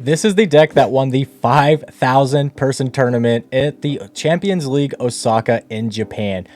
This is the deck that won the 5,000 person tournament at the Champions League Osaka in Japan.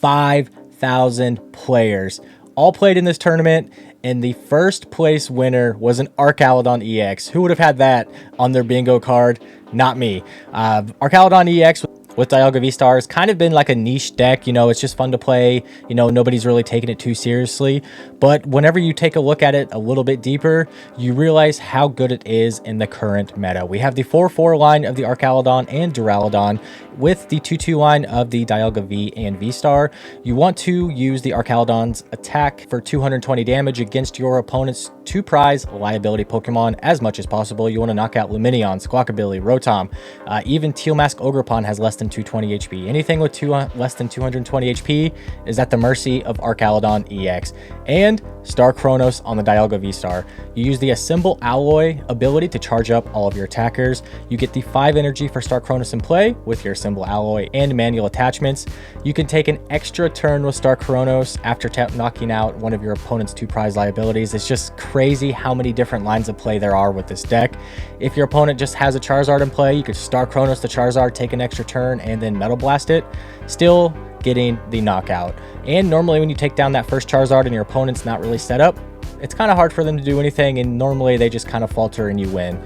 5,000 players all played in this tournament, and the first place winner was an Archaludon EX. Who would have had that on their bingo card? Not me. Archaludon EX with Dialga V-Stars kind of been like a niche deck. You know, it's just fun to play. You know, nobody's really taking it too seriously. But whenever you take a look at it a little bit deeper, you realize how good it is in the current meta. We have the 4-4 line of the Archaludon and Duraludon with the 2-2 line of the Dialga V and V-Star. You want to use the Archaludon's attack for 220 damage against your opponent's 2 prize liability Pokemon as much as possible. You want to knock out Lumineon, Squawkabilly, Rotom. Even Teal Mask Ogerpon has less than 220 HP. Anything with less than 220 HP is at the mercy of Archaludon EX. And Star Chronos on the Dialga V-Star. You use the Assemble Alloy ability to charge up all of your attackers. You get the 5 energy for Star Chronos in play with your Assemble Alloy and manual attachments. You can take an extra turn with Star Chronos after knocking out one of your opponent's 2 prize liabilities. It's just crazy how many different lines of play there are with this deck. If your opponent just has a Charizard in play, you could Star Chronos the Charizard, take an extra turn, and then Metal Blast it. Still getting the knockout. And normally when you take down that first Charizard and your opponent's not really set up, it's kind of hard for them to do anything, and normally they just kind of falter and you win.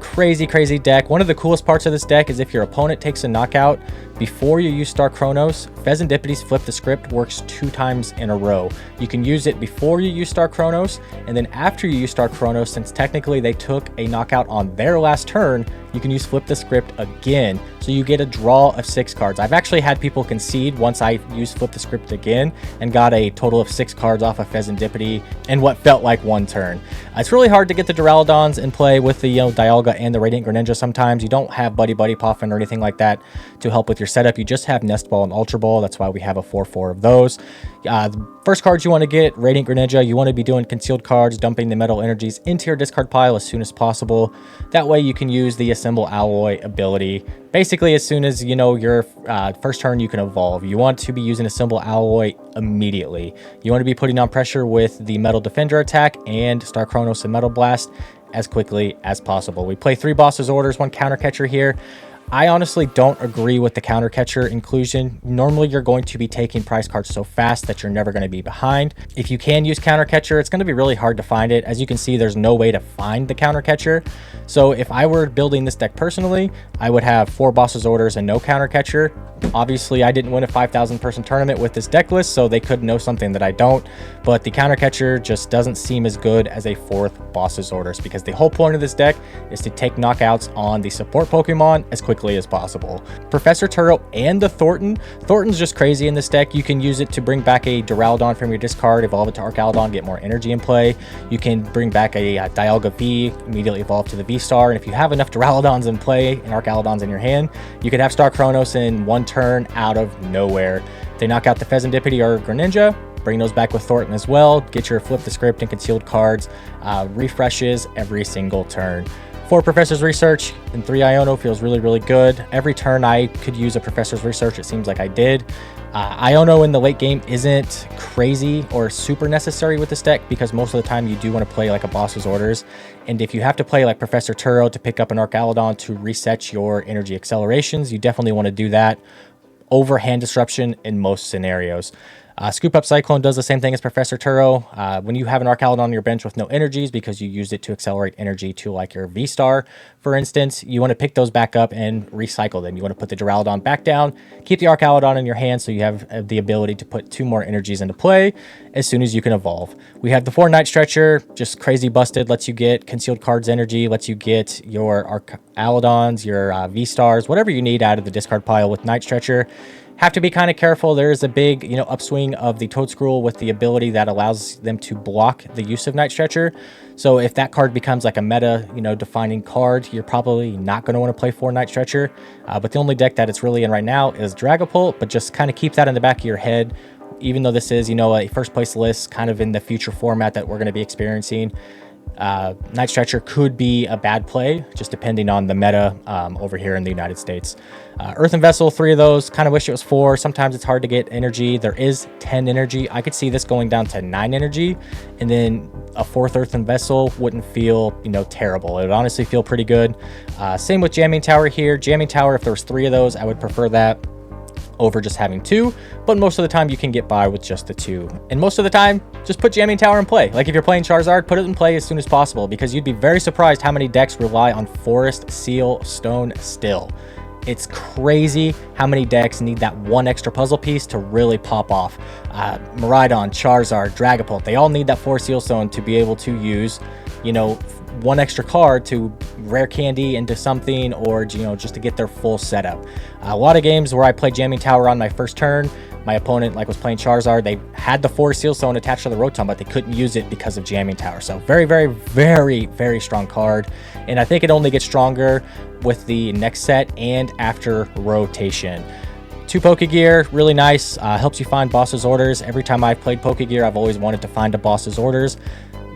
Crazy deck. One of the coolest parts of this deck is if your opponent takes a knockout before you use Star Chronos, Pheasantipity's Flip the Script works 2 times in a row. You can use it before you use Star Chronos, and then after you use Star Chronos, since technically they took a knockout on their last turn, you can use Flip the Script again. So you get a draw of 6 cards. I've actually had people concede once I used Flip the Script again and got a total of 6 cards off of Pheasantipity in what felt like 1 turn. It's really hard to get the Duraludons in play with the Dialga and the Radiant Greninja sometimes. You don't have Buddy Puffin or anything like that to help with your setup. You just have Nest Ball and Ultra Ball. That's why we have a 4-4 of those. The first cards you want to get, Radiant Greninja, you want to be doing concealed cards, dumping the metal energies into your discard pile as soon as possible. That way you can use the Assemble Alloy ability. Basically, as soon as, you know, your first turn, you can evolve. You want to be using Assemble Alloy immediately. You want to be putting on pressure with the Metal Defender attack and Star Chronos and Metal Blast as quickly as possible. We play 3 Boss's Orders, 1 Counter Catcher here. I honestly don't agree with the counter catcher inclusion. Normally, you're going to be taking prize cards so fast that you're never going to be behind. If you can use counter catcher, it's going to be really hard to find it. As you can see, there's no way to find the counter catcher. So if I were building this deck personally, I would have 4 Boss's Orders and no counter catcher. Obviously, I didn't win a 5,000 person tournament with this deck list, so they could know something that I don't. But the counter catcher just doesn't seem as good as a 4th Boss's Orders, because the whole point of this deck is to take knockouts on the support Pokemon as quickly as possible. Professor Turo and the Thornton's just crazy in this deck. You can use it to bring back a Duraludon from your discard, evolve it to Archaludon, get more energy in play. You can bring back a Dialga V, immediately evolve to the V-Star, and if you have enough Duraludons in play and Archaludons in your hand, you could have Star Chronos in 1 turn out of nowhere. They knock out the Pheasantipity or Greninja, bring those back with Thornton as well, get your Flip the Script and concealed cards, refreshes every single turn. 4 Professor's Research and 3 Iono feels really good. Every turn I could use a Professor's Research, it seems like I did. Iono in the late game isn't crazy or super necessary with this deck, because most of the time you do want to play like a Boss's Orders. And if you have to play like Professor Turo to pick up an Archaludon to reset your energy accelerations, you definitely want to do that over Hand Disruption in most scenarios. Scoop Up Cyclone does the same thing as Professor Turo. When you have an Archaludon on your bench with no energies because you used it to accelerate energy to like your V-Star, for instance, you want to pick those back up and recycle them. You want to put the Duraludon back down, keep the Archaludon in your hand so you have the ability to put 2 more energies into play as soon as you can evolve. We have the 4 Night Stretcher, just crazy busted, lets you get concealed cards energy, lets you get your Archaludons, your V-Stars, whatever you need out of the discard pile with Night Stretcher. Have to be kind of careful. There is a big, upswing of the Toedscruel with the ability that allows them to block the use of Night Stretcher. So if that card becomes like a meta, defining card, you're probably not going to want to play 4 Night Stretcher. But the only deck that it's really in right now is Dragapult, but just kind of keep that in the back of your head. Even though this is, a first place list kind of in the future format that we're going to be experiencing, Night Stretcher could be a bad play, just depending on the meta over here in the United States. Earthen Vessel, 3 of those. Kind of wish it was 4. Sometimes it's hard to get energy. There is 10 energy. I could see this going down to 9 energy, and then a 4th Earthen Vessel wouldn't feel, you know, terrible. It would honestly feel pretty good. Same with Jamming Tower here. Jamming Tower, if there was 3 of those, I would prefer that over just having 2, but most of the time you can get by with just the 2. And most of the time, just put Jamming Tower in play. Like if you're playing Charizard, put it in play as soon as possible, because you'd be very surprised how many decks rely on Forest, Seal, Stone still. It's crazy how many decks need that one extra puzzle piece to really pop off. Miraidon, Charizard, Dragapult, they all need that Forest, Seal, Stone to be able to use, you know, one extra card to rare candy into something, or, you know, just to get their full setup. A lot of games where I played Jamming Tower on my first turn, my opponent was playing Charizard, they had the Forest Seal Stone attached to the Rotom, but they couldn't use it because of Jamming Tower. So very, very, very, very strong card, and I think it only gets stronger with the next set and after rotation. 2 Pokegear, really nice, helps you find boss's orders. Every time I've played Pokegear, I've always wanted to find a boss's orders,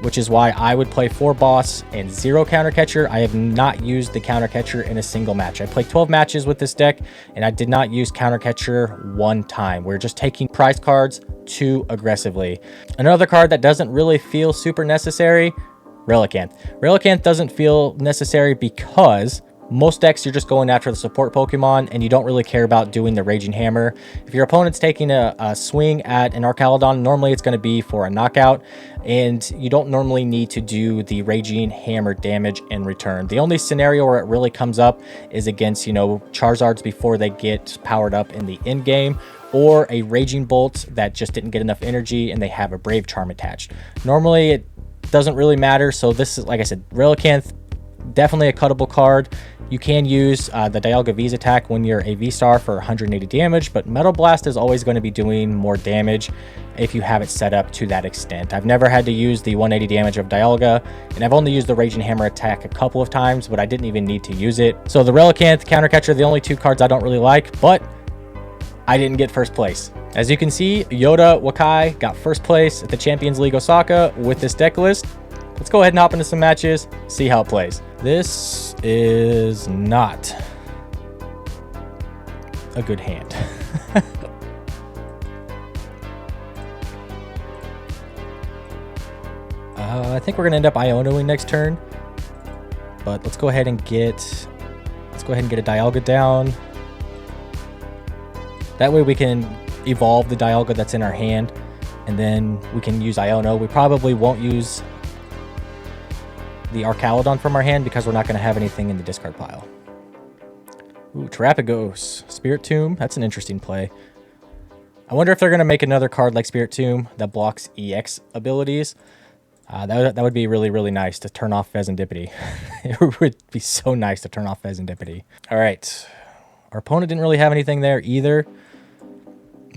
which is why I would play 4 boss and 0 counter catcher. I have not used the counter catcher in a single match. I played 12 matches with this deck, and I did not use counter catcher 1 time. We're just taking prize cards too aggressively. Another card that doesn't really feel super necessary, Relicanth. Relicanth doesn't feel necessary because most decks you're just going after the support Pokemon, and you don't really care about doing the Raging Hammer. If your opponent's taking a swing at an Archaludon, normally it's going to be for a knockout, and you don't normally need to do the Raging Hammer damage in return. The only scenario where it really comes up is against, you know, Charizards before they get powered up in the end game, or a Raging Bolt that just didn't get enough energy and they have a Brave Charm attached. Normally it doesn't really matter, so this is, like I said, Relicanth, definitely a cuttable card. You can use the Dialga V's attack when you're a V-Star for 180 damage, but Metal Blast is always going to be doing more damage if you have it set up to that extent. I've never had to use the 180 damage of Dialga, and I've only used the Raging Hammer attack a couple of times, but I didn't even need to use it. So the Relicanth, Counter Catcher, the only 2 cards I don't really like, but I didn't get first place. As you can see, Yoda Wakai got first place at the Champions League Osaka with this deck list. Let's go ahead and hop into some matches, see how it plays. This is not a good hand. I think we're gonna end up Ionoing next turn, but let's go ahead and get a Dialga down. That way we can evolve the Dialga that's in our hand, and then we can use Iono. We probably won't use the Archaludon from our hand because we're not going to have anything in the discard pile. Ooh, Terapagos, Spirit Tomb. That's an interesting play. I wonder if they're going to make another card like Spirit Tomb that blocks EX abilities. That would be really, really nice to turn off Fezandipity. It would be so nice to turn off Fezandipity. All right. Our opponent didn't really have anything there either,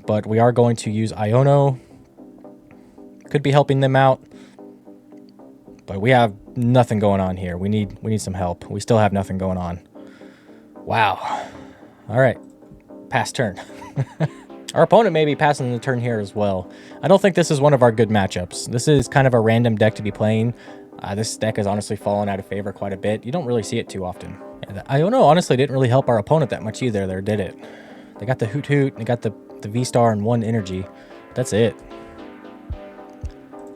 but we are going to use Iono. Could be helping them out, but we have nothing going on here. We need some help. We still have nothing going on. Wow. All right. Pass turn. Our opponent may be passing the turn here as well. I don't think this is one of our good matchups. This is kind of a random deck to be playing. This deck has honestly fallen out of favor quite a bit. You don't really see it too often. Yeah, Iono honestly didn't really help our opponent that much either there, did it? They got the Hoot Hoot, they got the V-Star and 1 energy. That's it.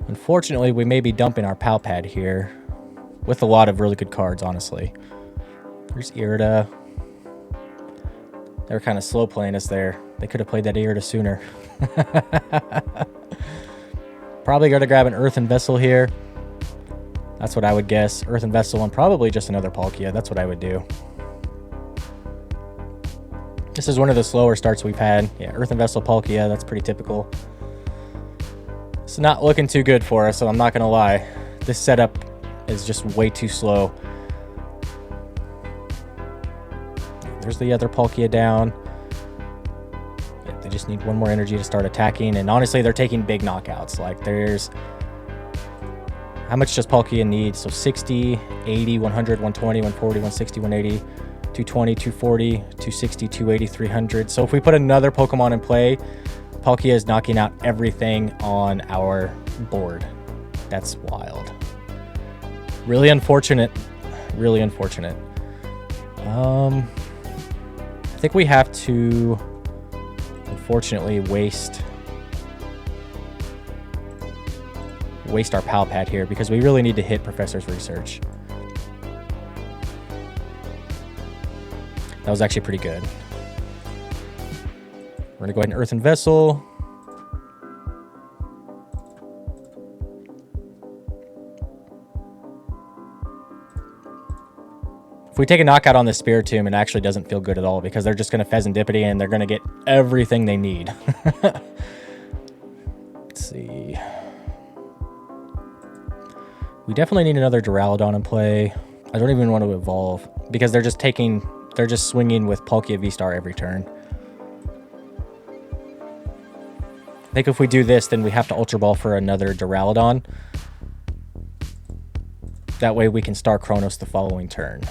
Unfortunately, we may be dumping our Pal Pad here with a lot of really good cards, honestly. There's Irida. They were kind of slow playing us there. They could have played that Irida sooner. Probably going to grab an Earthen Vessel here. That's what I would guess. Earthen Vessel and probably just another Palkia. That's what I would do. This is one of the slower starts we've had. Yeah, Earthen Vessel, Palkia. That's pretty typical. It's not looking too good for us, so I'm not going to lie. This setup is just way too slow. There's the other Palkia down. Yeah, they just need 1 more energy to start attacking, and honestly, they're taking big knockouts. Like, there's... How much does Palkia need? So 60, 80, 100, 120, 140, 160, 180, 220, 240, 260, 280, 300. So if we put another Pokemon in play, Palkia is knocking out everything on our board. That's wild. Really unfortunate. Really unfortunate. I think we have to, unfortunately, waste our pal pad here because we really need to hit Professor's research. That was actually pretty good. We're gonna go ahead and Earthen Vessel. If we take a knockout on this Spiritomb, it actually doesn't feel good at all because they're just going to Pheasantipity and they're going to get everything they need. Let's see. We definitely need another Duraludon in play. I don't even want to evolve because they're just swinging with Palkia V-Star every turn. I think if we do this, then we have to Ultra Ball for another Duraludon. That way we can Star Chronos the following turn.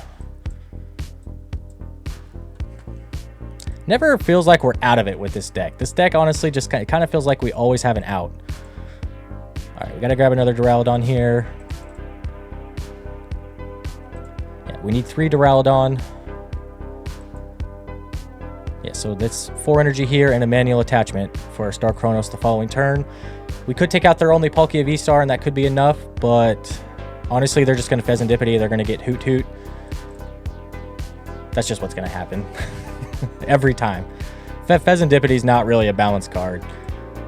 Never feels like we're out of it with this deck. This deck honestly just kind of feels like we always have an out. All right, we got to grab another Duraludon here. Yeah, we need 3 Duraludon. Yeah, so that's 4 energy here and a manual attachment for Star Chronos the following turn. We could take out their only Palkia V-Star and that could be enough, but honestly, they're just going to Pheasantipity. They're going to get Hoot Hoot. That's just what's going to happen. Every time. Pheasantipity is not really a balanced card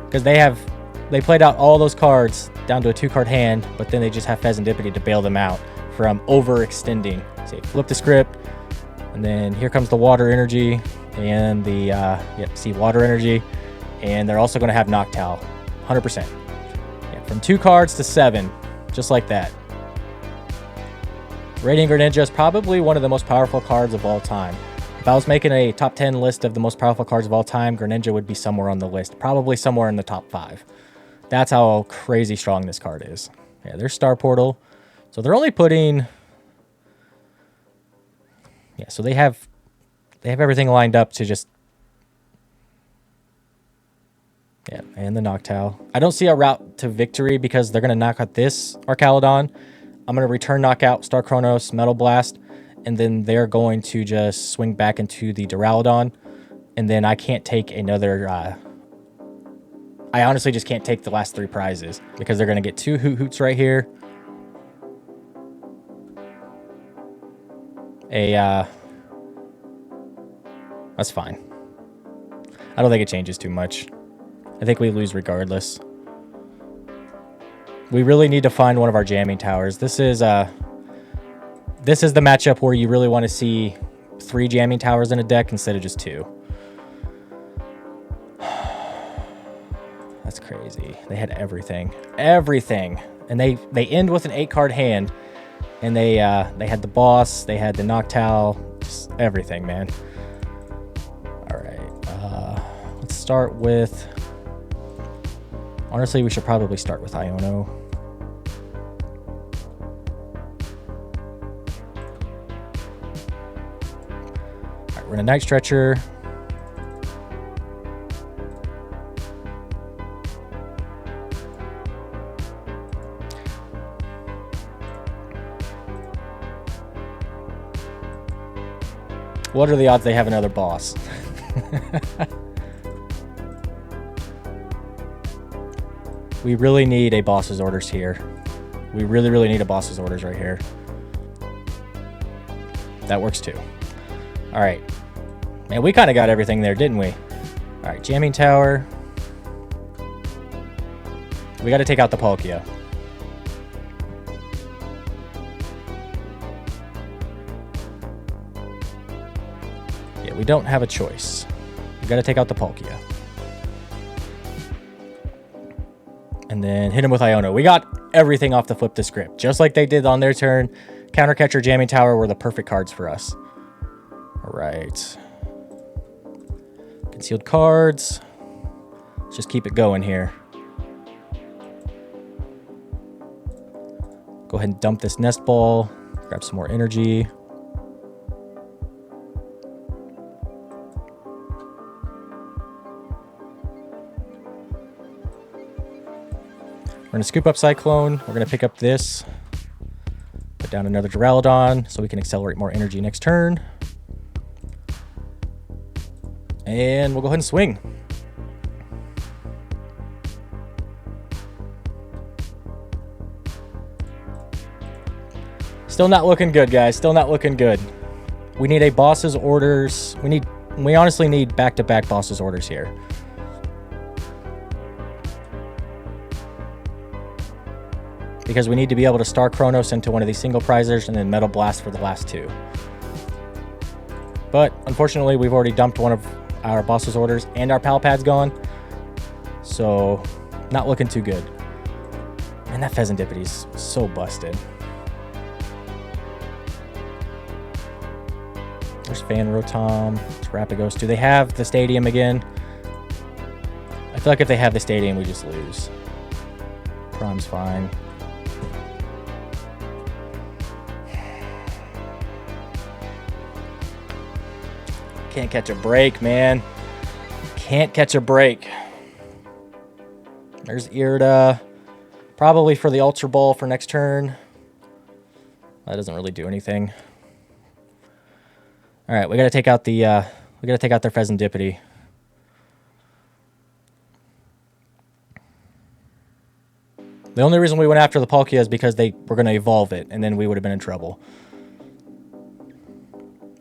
because they played out all those cards down to a 2-card hand, but then they just have Pheasantipity to bail them out from overextending. So flip the script, and then here comes the water energy and the see water energy, and they're also going to have Noctowl, 100%. Yeah, from 2 cards to 7, just like that. Radiant Greninja is probably one of the most powerful cards of all time. If I was making a top 10 list of the most powerful cards of all time, Greninja would be somewhere on the list. Probably somewhere in the top 5. That's how crazy strong this card is. Yeah, there's Star Portal. So they're only putting... Yeah, so they have everything lined up to just... Yeah, and the Noctowl. I don't see a route to victory because they're going to knock out this Archaludon. I'm going to return knockout Star Chronos, Metal Blast, and then they're going to just swing back into the Duraludon, and then I can't take another... I honestly just can't take the last 3 prizes because they're going to get 2 Hoot Hoots right here. That's fine. I don't think it changes too much. I think we lose regardless. We really need to find one of our jamming towers. This is the matchup where you really want to see 3 jamming towers in a deck instead of just 2. That's crazy. They had everything. Everything. And they end with an 8-card hand. And they had the boss, they had the Noctowl, just everything, man. Alright. Let's start with... Honestly, we should probably start with Iono. Alright, we're in a Night Stretcher. What are the odds they have another boss? We really need a boss's orders here. We really, really need a boss's orders right here. That works too. All right. Man, we kind of got everything there, didn't we? All right, jamming tower. We got to take out the Palkia. Yeah, we don't have a choice. We got to take out the Palkia. And then hit him with Iono. We got everything off the flip the script. Just like they did on their turn. Counter Catcher, Jamming Tower were the perfect cards for us. All right. Concealed cards. Let's just keep it going here. Go ahead and dump this Nest Ball. Grab some more energy. We're going to scoop up Cyclone. We're going to pick up this. Put down another Duraludon so we can accelerate more energy next turn. And we'll go ahead and swing. Still not looking good, guys. Still not looking good. We need a boss's orders. We honestly need back-to-back boss's orders here. Because we need to be able to Star Chronos into one of these single prizers and then Metal Blast for the last two. But unfortunately, we've already dumped one of our boss's orders and our Pal Pad's gone. So, not looking too good. Man, that Pheasantipity's so busted. There's Fan Rotom. There's Rapagos. Do they have the stadium again? I feel like if they have the stadium, we just lose. Prime's fine. Can't catch a break, man. Can't catch a break. There's Irida. Probably for the Ultra Ball for next turn. That doesn't really do anything. All right, we gotta take out the we gotta take out their Pheasantipity. The only reason we went after the Palkia is because they were gonna evolve it, and then we would have been in trouble.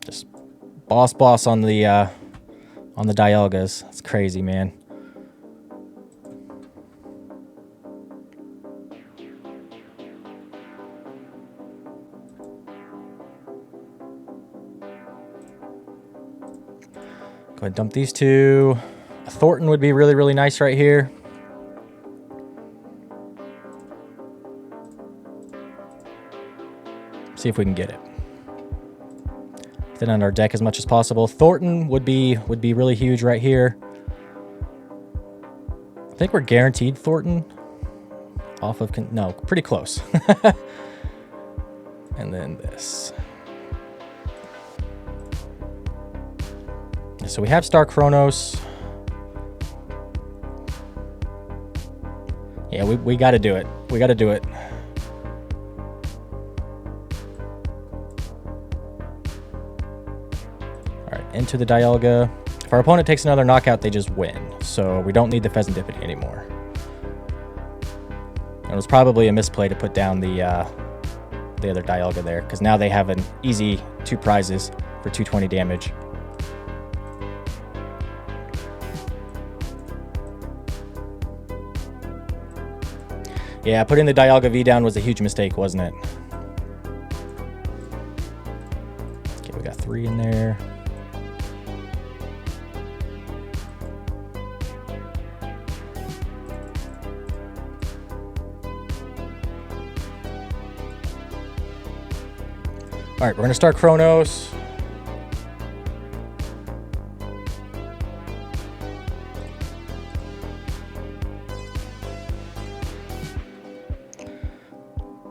Just boss on the Dialgas. That's crazy, man. Go ahead and dump these two. A Thornton would be really, really nice right here. See if we can get it. Thin on our deck as much as possible. Thornton would be really huge right here. I think we're guaranteed Thornton. Off of... no, pretty close. And then this. So we have Star Chronos. Yeah, we got to do it. We got to do it. All right, into the Dialga. If our opponent takes another knockout, they just win. So we don't need the Pheasantipity anymore. It was probably a misplay to put down the other Dialga there, because now they have an easy 2 prizes for 220 damage. Yeah, putting the Dialga V down was a huge mistake, wasn't it? Okay, we got 3 in there. All right, we're going to start Chronos.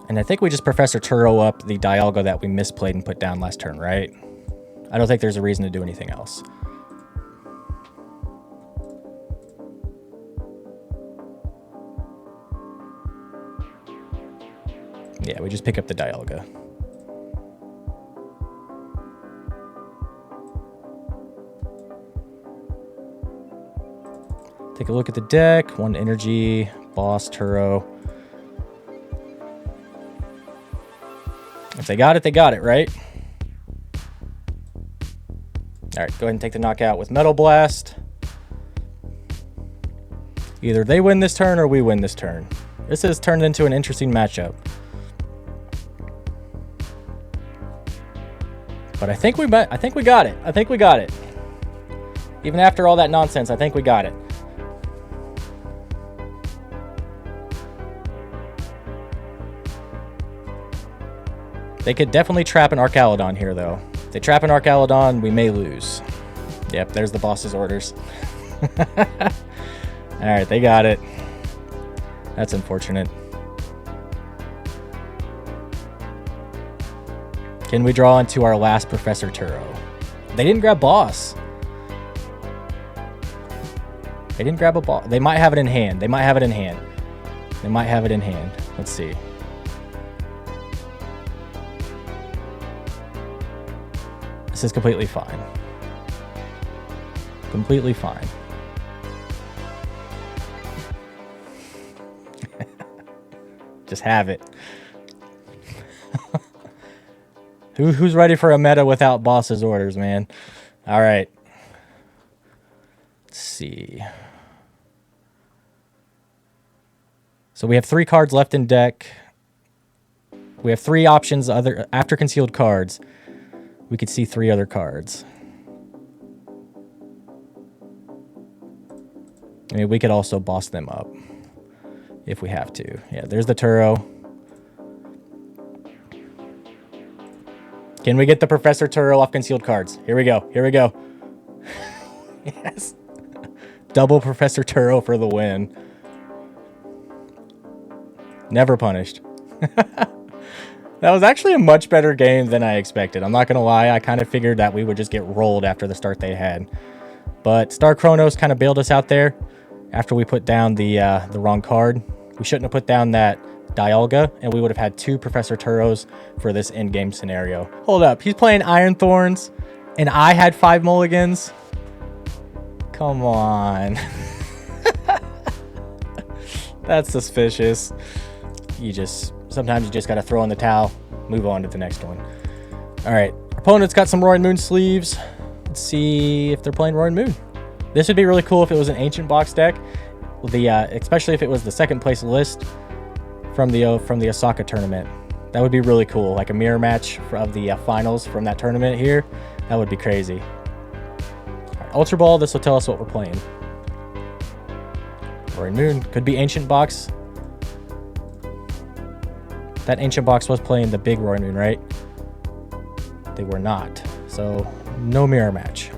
And I think we just Professor Turo up the Dialga that we misplayed and put down last turn, right? I don't think there's a reason to do anything else. Yeah, we just pick up the Dialga. Take a look at the deck. 1 energy, boss, Turo. If they got it, right? All right, go ahead and take the knockout with Metal Blast. Either they win this turn or we win this turn. This has turned into an interesting matchup. But I think we got it. I think we got it. Even after all that nonsense, I think we got it. They could definitely trap an Archaludon here, though. If they trap an Archaludon, we may lose. Yep, there's the boss's orders. Alright, they got it. That's unfortunate. Can we draw into our last Professor Turo? They didn't grab boss. They didn't grab a boss. They might have it in hand. They might have it in hand. They might have it in hand. Let's see. This is completely fine. Completely fine. Just have it. Who's ready for a meta without boss's orders, man? All right. Let's see. So we have 3 cards left in deck. We have 3 options after concealed cards. We could see 3 other cards. I mean, we could also boss them up if we have to. Yeah, there's the Turo. Can we get the Professor Turo off concealed cards? Here we go. Here we go. Yes. Double Professor Turo for the win. Never punished. That was actually a much better game than I expected. I'm not going to lie. I kind of figured that we would just get rolled after the start they had. But Star Chronos kind of bailed us out there after we put down the wrong card. We shouldn't have put down that Dialga, and we would have had 2 Professor Turos for this in-game scenario. Hold up. He's playing Iron Thorns, and I had 5 mulligans? Come on. That's suspicious. Sometimes you just got to throw in the towel, move on to the next one. All right, opponent's got some Roaring Moon sleeves. Let's see if they're playing Roaring Moon. This would be really cool if it was an Ancient Box deck, especially if it was the second place list from the Osaka tournament. That would be really cool, like a mirror match of the finals from that tournament here. That would be crazy. All right, Ultra Ball, this will tell us what we're playing. Roaring Moon, could be Ancient Box. That Ancient Box was playing the big Roaring Moon, right? They were not. So, no mirror match.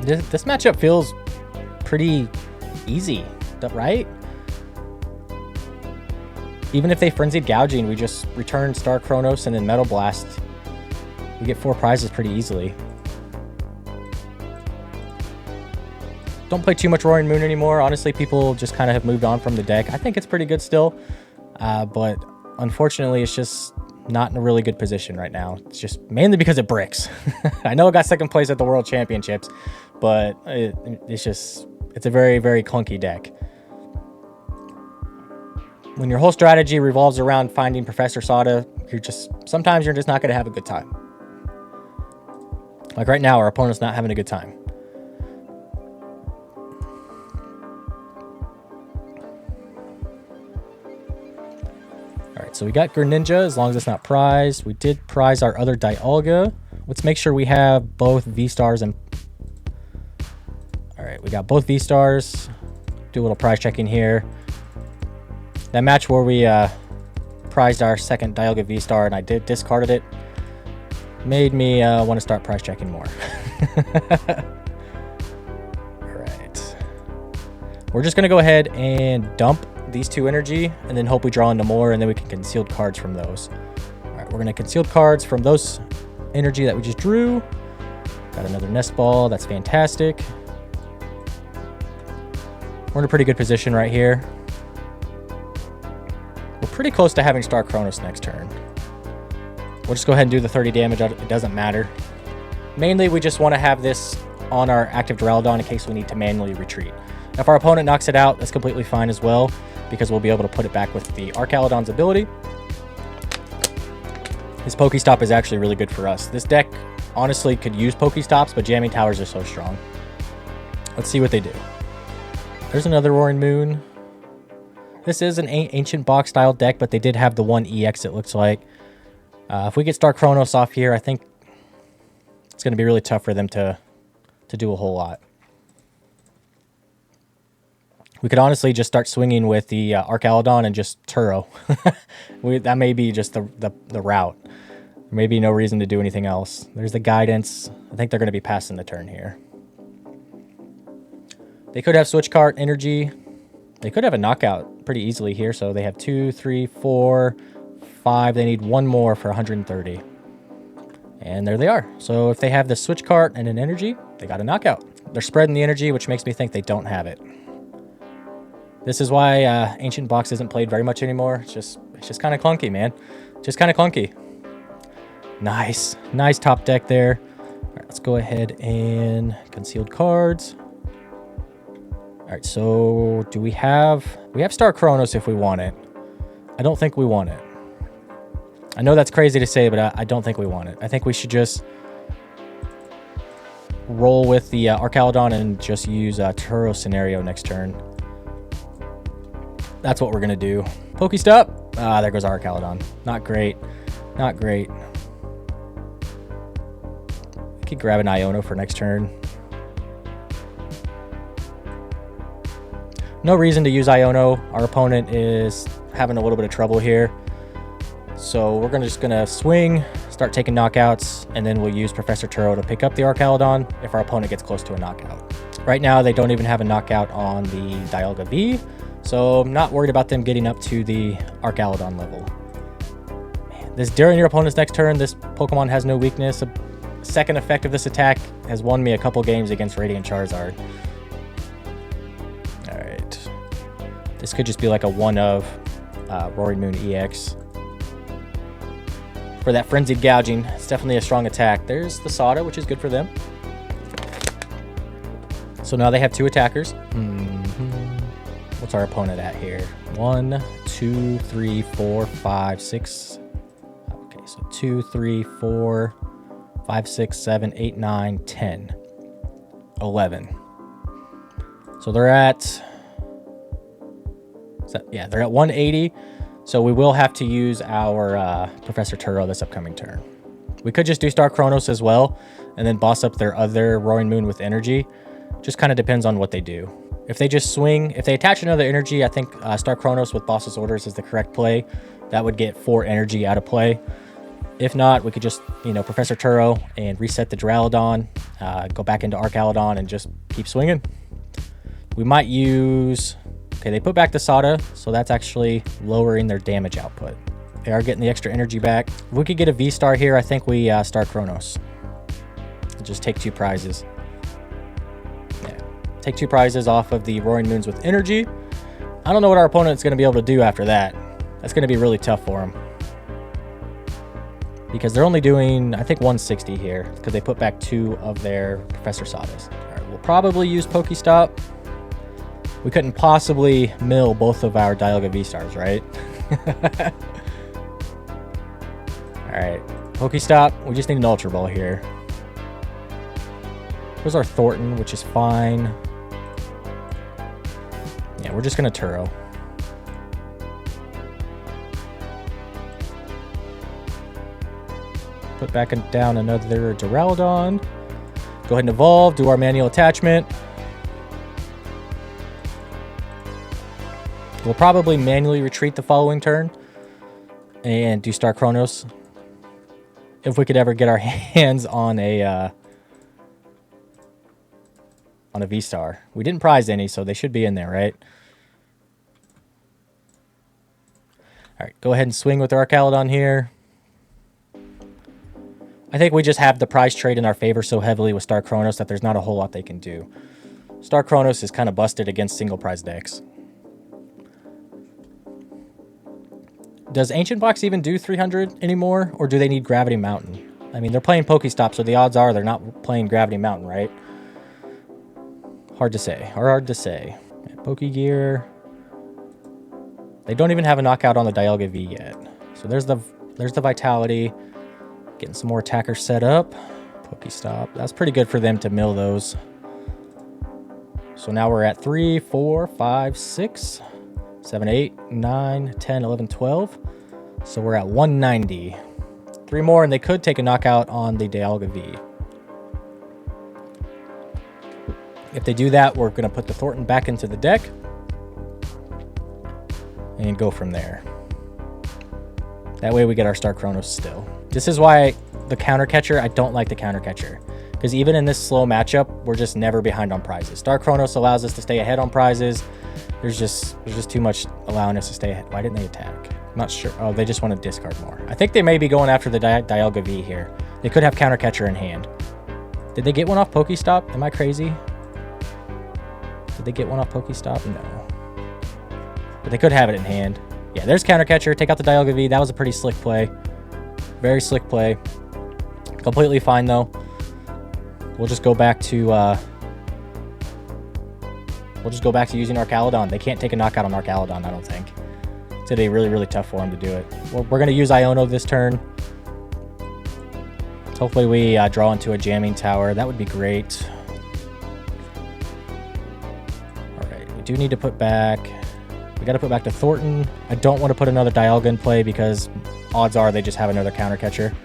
This matchup feels pretty easy, right? Even if they Frenzied Gouging, we just return Star Chronos and then Metal Blast. We get 4 prizes pretty easily. Don't play too much Roaring Moon anymore. Honestly, people just kind of have moved on from the deck. I think it's pretty good still, but unfortunately, it's just not in a really good position right now. It's just mainly because it bricks. I know it got second place at the World Championships, but it's a very, very clunky deck. When your whole strategy revolves around finding Professor Sada, sometimes you're just not going to have a good time. Like right now, our opponent's not having a good time. Alright, so we got Greninja, as long as it's not prized. We did prize our other Dialga. Let's make sure we have both V-Stars and... Alright, we got both V-Stars. Do a little prize checking here. That match where we prized our second Dialga V-Star and I discarded it made me want to start prize checking more. Alright. We're just going to go ahead and dump these 2 energy and then hope we draw into more, and then we can concealed cards from those. All right, we're going to concealed cards from those energy that we just drew. Got another Nest Ball. That's fantastic. We're in a pretty good position right here. We're pretty close to having Star Chronos next turn. We'll just go ahead and do the 30 damage. It doesn't matter. Mainly, we just want to have this on our active Duraludon in case we need to manually retreat. If our opponent knocks it out, that's completely fine as well, because we'll be able to put it back with the Archaludon's ability. His Pokestop is actually really good for us. This deck honestly could use Pokestops, but Jamming Towers are so strong. Let's see what they do. There's another Roaring Moon. This is an Ancient Box style deck, but they did have the 1 EX, it looks like. If we get Star Chronos off here, I think it's going to be really tough for them to do a whole lot. We could honestly just start swinging with the Archaludon and just Turo. That may be just the route. There may be no reason to do anything else. There's the Guidance. I think they're going to be passing the turn here. They could have Switch Cart Energy. They could have a Knockout pretty easily here. So they have 2, 3, 4, 5. They need 1 more for 130. And there they are. So if they have the Switch Cart and an Energy, they got a Knockout. They're spreading the energy, which makes me think they don't have it. This is why Ancient Box isn't played very much anymore. It's just kind of clunky, man. Just kind of clunky. Nice. Nice top deck there. All right, let's go ahead and concealed cards. All right, so do we have Star Chronos if we want it? I don't think we want it. I know that's crazy to say, but I don't think we want it. I think we should just roll with the Archaludon and just use Turo scenario next turn. That's what we're going to do. Pokestop. Ah, there goes our Archaludon. Not great. Not great. We could grab an Iono for next turn. No reason to use Iono. Our opponent is having a little bit of trouble here. So we're just going to swing, start taking knockouts, and then we'll use Professor Turo to pick up the Archaludon if our opponent gets close to a knockout. Right now, they don't even have a knockout on the Dialga V, so I'm not worried about them getting up to the Archaludon level. Man, during your opponent's next turn, this Pokemon has no weakness. A second effect of this attack has won me a couple games against Radiant Charizard. Alright. This could just be like a one-of Roaring Moon EX. For that Frenzied Gouging, it's definitely a strong attack. There's the Sada, which is good for them. So now they have 2 attackers. What's our opponent at here? 1, 2, 3, 4, 5, 6. Okay, so 2, 3, 4, 5, 6, 7, 8, 9, 10, 11. So they're at... yeah, they're at 180. So we will have to use our Professor Turo this upcoming turn. We could just do Star Chronos as well, and then boss up their other Roaring Moon with energy. Just kind of depends on what they do. If they just swing, if they attach another energy, I think Star Chronos with Boss's Orders is the correct play. That would get 4 energy out of play. If not, we could just, Professor Turo and reset the Duraludon, go back into Archaludon and just keep swinging. We might use... Okay, they put back the Sada, so that's actually lowering their damage output. They are getting the extra energy back. If we could get a V-Star here, I think we Star Chronos. Just take 2 prizes. Yeah, take 2 prizes off of the Roaring Moons with energy. I don't know what our opponent's going to be able to do after that. That's going to be really tough for them. Because they're only doing, I think, 160 here, because they put back 2 of their Professor Sadas. All right, we'll probably use Pokestop. We couldn't possibly mill both of our Dialga V-Stars, right? Alright, Pokestop. We just need an Ultra Ball here. Here's our Thornton, which is fine. Yeah, we're just going to Turo. Put back down another Duraludon. Go ahead and evolve, do our manual attachment. We'll probably manually retreat the following turn and do Star Chronos if we could ever get our hands on a V-Star. We didn't prize any, so they should be in there, right? All right, go ahead and swing with our Archaludon here. I think we just have the prize trade in our favor so heavily with Star Chronos that there's not a whole lot they can do. Star Chronos is kind of busted against single prize decks. Does Ancient Box even do 300 anymore, or do they need Gravity Mountain? I mean, they're playing Pokestop, so the odds are they're not playing Gravity Mountain, right? Hard to say. Hard to say. Okay, Pokegear. They don't even have a knockout on the Dialga V yet. So there's the Vitality. Getting some more attackers set up. Pokestop. That's pretty good for them to mill those. So now we're at 3, 4, 5, 6... 7, 8, 9, 10, 11, 12. So we're at 190. 3 more, and they could take a knockout on the Dialga V. If they do that, we're going to put the Thornton back into the deck and go from there. That way we get our Star Chronos still. This is why the counter catcher, I don't like the counter catcher. Because even in this slow matchup, we're just never behind on prizes. Star Chronos allows us to stay ahead on prizes. There's just too much allowing us to stay ahead. Why didn't they attack? I'm not sure. Oh, they just want to discard more. I think they may be going after the Dialga V here. They could have counter catcher in hand. Did they get one off Pokestop? Am I crazy? Did they get one off Pokestop? No. But they could have it in hand. Yeah, there's counter catcher. Take out the Dialga V. That was a pretty slick play. Very slick play. Completely fine though. We'll just go back to using Arcaludon. They can't take a knockout on Arcaludon, I don't think. It's gonna be really, really tough for him to do it. We're gonna use Iono this turn. Hopefully we draw into a jamming tower. That would be great. All right, we do need to put back. We got to put back to Thornton. I don't want to put another Dialga in play because odds are they just have another counter catcher.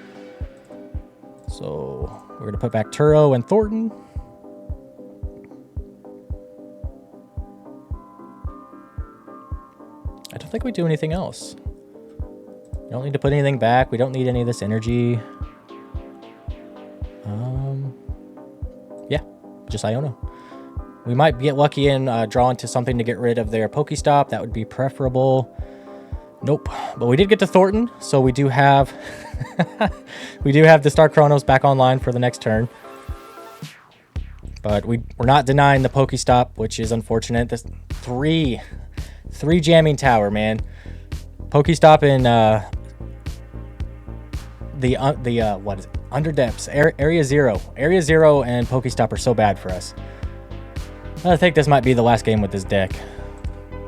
So we're gonna put back Turo and Thornton. I don't think we do anything else. We don't need to put anything back. We don't need any of this energy. Yeah, just Iono. We might get lucky and draw into something to get rid of their Pokestop. That would be preferable. Nope. But we did get to Thornton, so we do have the Star Chronos back online for the next turn. But we're not denying the Pokestop, which is unfortunate. This three jamming tower, man. Pokestop in what is it? Under depths, area 0. Area 0 and Pokestop are so bad for us. I think this might be the last game with this deck.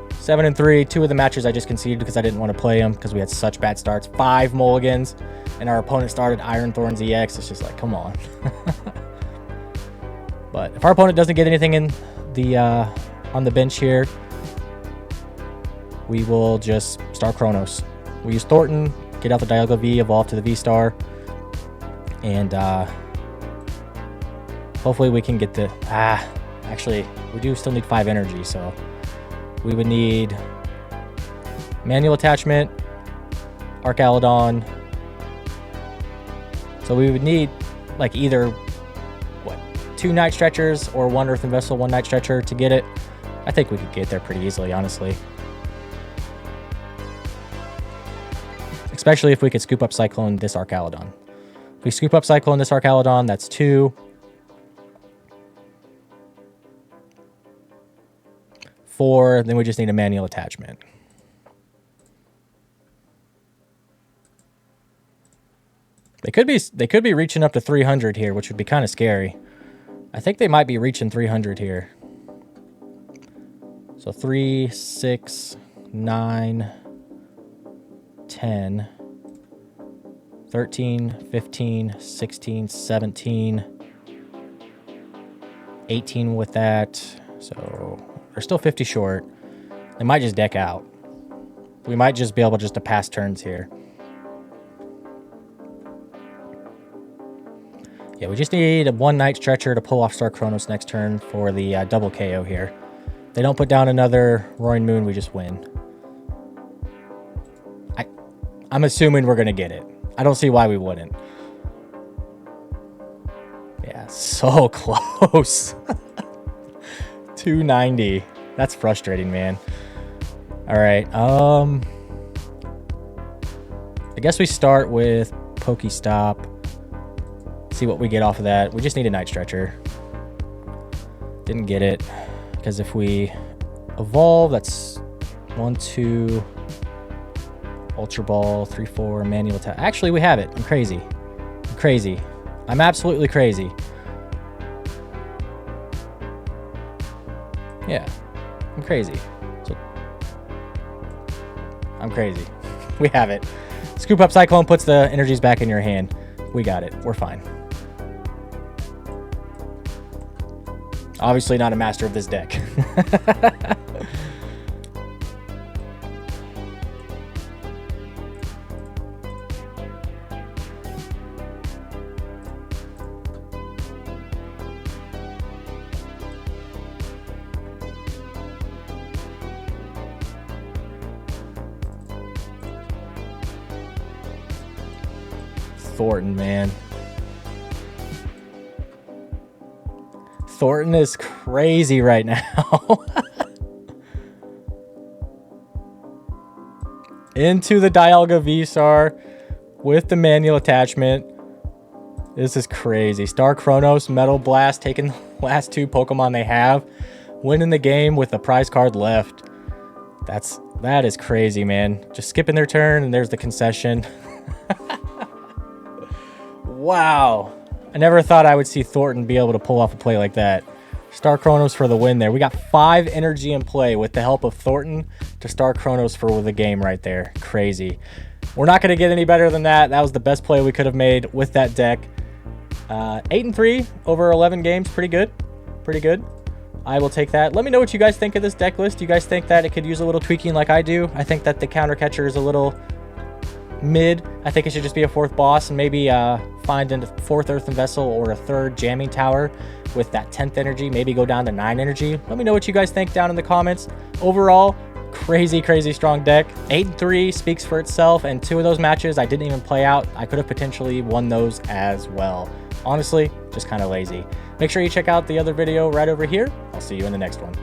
7-3. 2 of the matches I just conceded because I didn't want to play them because we had such bad starts. 5 mulligans, and our opponent started Iron Thorns EX. It's just like, come on. But if our opponent doesn't get anything in the on the bench here, we will just Star Chronos. We use Thornton, get out the Dialga V, evolve to the V-Star, and hopefully we can get the... Actually, we do still need 5 energy, so we would need manual attachment, Arcaludon. So we would need like either 2 Night Stretchers or 1 Earthen Vessel, 1 Night Stretcher to get it. I think we could get there pretty easily, honestly. Especially if we could scoop up Cyclone this Arcaludon. If we scoop up Cyclone this Arcaludon, that's 2. 4, then we just need a manual attachment. They could be reaching up to 300 here, which would be kind of scary. I think they might be reaching 300 here. So 3, 6, 9, 10, 13, 15, 16, 17, 18 with that. So they're still 50 short. They might just deck out. We might just be able to pass turns here. Yeah, we just need a 1 Night Stretcher to pull off Star Chronos next turn for the double KO here. If they don't put down another Roaring Moon, we just win. I'm assuming we're going to get it. I don't see why we wouldn't. Yeah, so close. 290. That's frustrating, man. All right. I guess we start with Pokestop. See what we get off of that. We just need a Night Stretcher. Didn't get it because if we evolve, that's 1, 2, Ultra Ball, 3, 4, manual attack. Actually, we have it. I'm crazy. I'm crazy. I'm absolutely crazy. Yeah, I'm crazy. So, I'm crazy. We have it. Scoop up Cyclone puts the energies back in your hand. We got it. We're fine. Obviously not a master of this deck. Thornton, man. Thornton is crazy right now. Into the Dialga V-Star with the manual attachment. This is crazy. Star Chronos, Metal Blast, taking the last 2 Pokemon they have. Winning the game with the prize card left. That's That is crazy, man. Just skipping their turn, and there's the concession. Wow. I never thought I would see Thornton be able to pull off a play like that. Star Chronos for the win there. We got 5 energy in play with the help of Thornton to Star Chronos for the game right there. Crazy. We're not going to get any better than that. That was the best play we could have made with that deck. 8-3 over 11 games. Pretty good. Pretty good. I will take that. Let me know what you guys think of this deck list. Do you guys think that it could use a little tweaking like I do? I think that the counter catcher is a little mid. I think it should just be a 4th boss and maybe find a 4th earthen vessel or a 3rd jamming tower with that 10th energy. Maybe go down to 9 energy. Let me know what you guys think down in the comments. Overall, crazy strong deck. 8-3 speaks for itself, and 2 of those matches I didn't even play out. I could have potentially won those as well. Honestly, just kind of lazy. Make sure you check out the other video right over here. I'll see you in the next one.